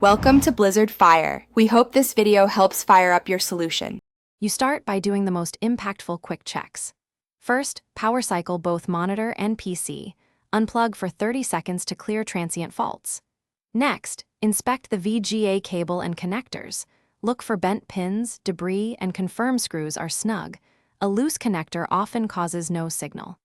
Welcome to Blizzard Fire. We hope this video helps fire up your solution. You start by doing the most impactful quick checks. First, power cycle both monitor and PC. Unplug for 30 seconds to clear transient faults. Next, inspect the VGA cable and connectors. Look for bent pins, debris, and confirm screws are snug. A loose connector often causes no signal.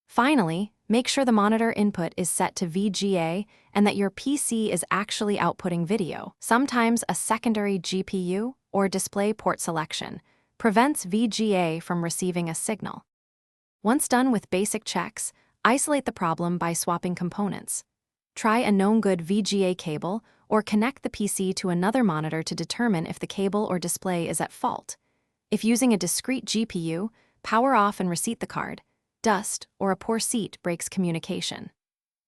Finally, make sure the monitor input is set to VGA and that your PC is actually outputting video. Sometimes a secondary GPU or display port selection prevents VGA from receiving a signal. Once done with basic checks, isolate the problem by swapping components. Try a known good VGA cable or connect the PC to another monitor to determine if the cable or display is at fault. If using a discrete GPU, power off and reset the card. Dust or a poor seat breaks communication.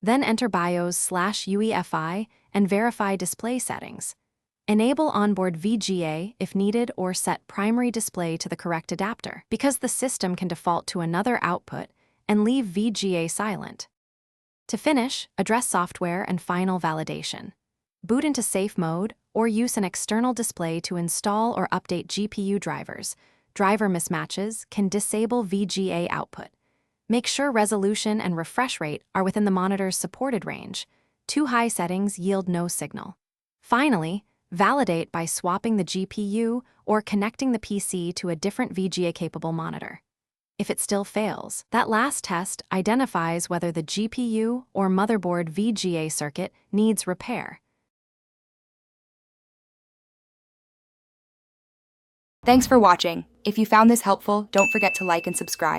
Then enter BIOS/UEFI and verify display settings. Enable onboard VGA if needed or set primary display to the correct adapter, because the system can default to another output, and leave VGA silent. To finish, address software and final validation. Boot into safe mode or use an external display to install or update GPU drivers. Driver mismatches can disable VGA output. Make sure resolution and refresh rate are within the monitor's supported range. Too high settings yield no signal. Finally, validate by swapping the GPU or connecting the PC to a different VGA-capable monitor. If it still fails, that last test identifies whether the GPU or motherboard VGA circuit needs repair. Thanks for watching. If you found this helpful, don't forget to like and subscribe.